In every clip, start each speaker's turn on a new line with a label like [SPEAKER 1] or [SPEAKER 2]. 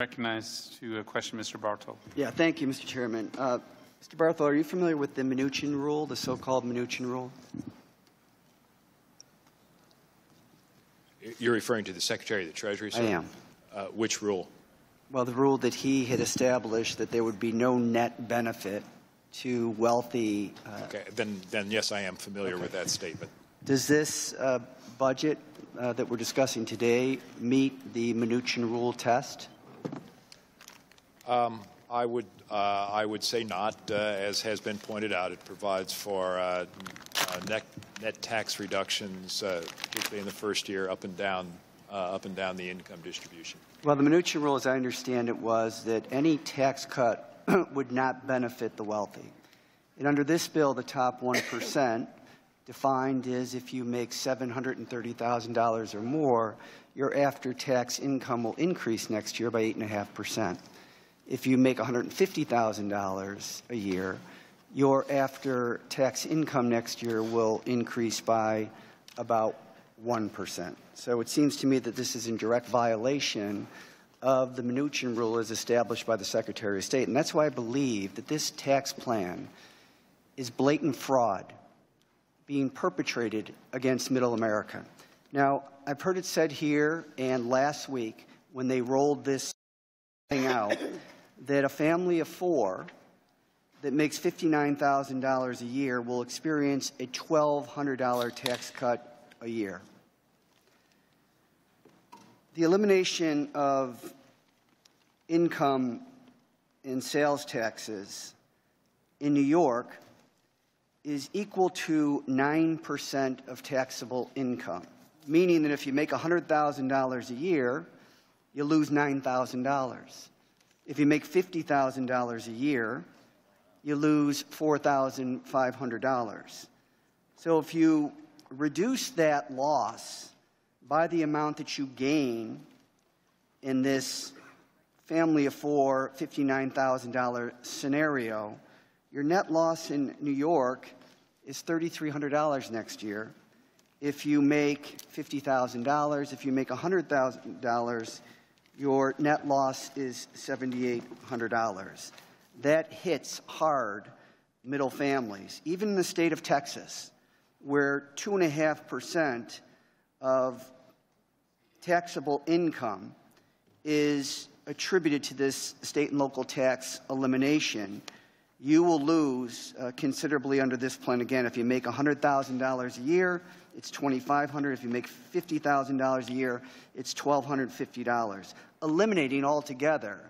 [SPEAKER 1] Recognized to question Mr. Bartol.
[SPEAKER 2] Yeah, thank you, Mr. Chairman. Mr. Bartol, are you familiar with the Mnuchin rule, the so-called Mnuchin rule?
[SPEAKER 3] You're referring to the Secretary of the Treasury, sir?
[SPEAKER 2] I am.
[SPEAKER 3] Which rule?
[SPEAKER 2] Well, the rule that he had established that there would be no net benefit to wealthy.
[SPEAKER 3] Okay, then yes, I am familiar with that statement.
[SPEAKER 2] Does this budget that we're discussing today meet the Mnuchin rule test?
[SPEAKER 3] I would say not. As has been pointed out, it provides for net tax reductions, particularly in the first year, up and down the income distribution.
[SPEAKER 2] Well, the Mnuchin rule, as I understand it, was that any tax cut would not benefit the wealthy. And under this bill, the top 1%, defined as if you make $730,000 or more, your after-tax income will increase next year by 8.5%. If you make $150,000 a year, your after-tax income next year will increase by about 1%. So it seems to me that this is in direct violation of the Mnuchin rule as established by the Secretary of State. And that's why I believe that this tax plan is blatant fraud being perpetrated against middle America. Now, I've heard it said here and last week when they rolled this thing out that a family of four that makes $59,000 a year will experience a $1,200 tax cut a year. The elimination of income and sales taxes in New York is equal to 9% of taxable income, meaning that if you make $100,000 a year, you lose $9,000. If you make $50,000 a year, you lose $4,500. So if you reduce that loss by the amount that you gain in this family of four, $59,000 scenario, your net loss in New York is $3,300 next year. If you make $50,000, if you make $100,000, your net loss is $7,800. That hits hard middle families. Even in the state of Texas, where 2.5% of taxable income is attributed to this state and local tax elimination, you will lose considerably under this plan. Again, if you make $100,000 a year, it's $2,500. If you make $50,000 a year, it's $1,250. Eliminating altogether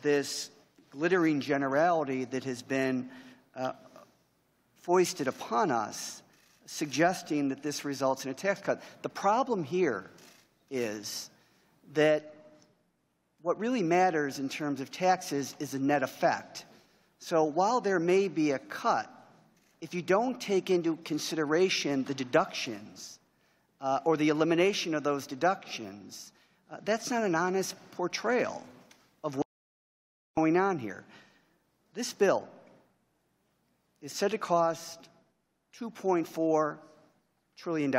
[SPEAKER 2] this glittering generality that has been foisted upon us, suggesting that this results in a tax cut. The problem here is that what really matters in terms of taxes is a net effect. So while there may be a cut, if you don't take into consideration the deductions or the elimination of those deductions, that's not an honest portrayal of what's going on here. This bill is said to cost $2.4 trillion.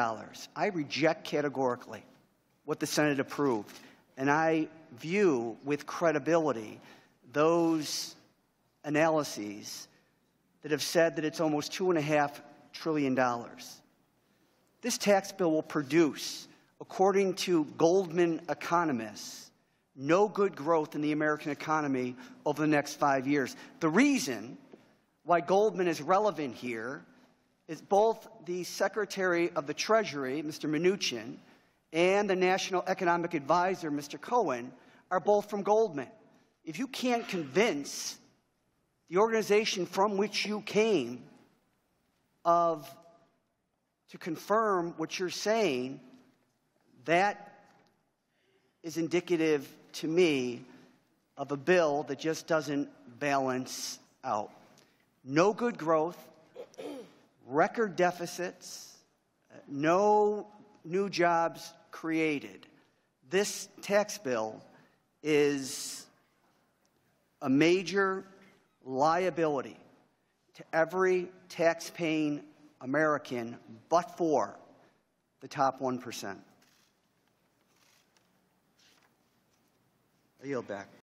[SPEAKER 2] I reject categorically what the Senate approved, and I view with credibility those analyses that have said that it's almost $2.5 trillion. This tax bill will produce, according to Goldman economists, no good growth in the American economy over the next 5 years. The reason why Goldman is relevant here is both the Secretary of the Treasury, Mr. Mnuchin, and the National Economic Advisor, Mr. Cohen, are both from Goldman. If you can't convince the organization from which you came to confirm what you're saying, that is indicative to me of a bill that just doesn't balance out. No good growth, record deficits, no new jobs created. This tax bill is a major liability to every tax-paying American but for the top 1%. I yield back.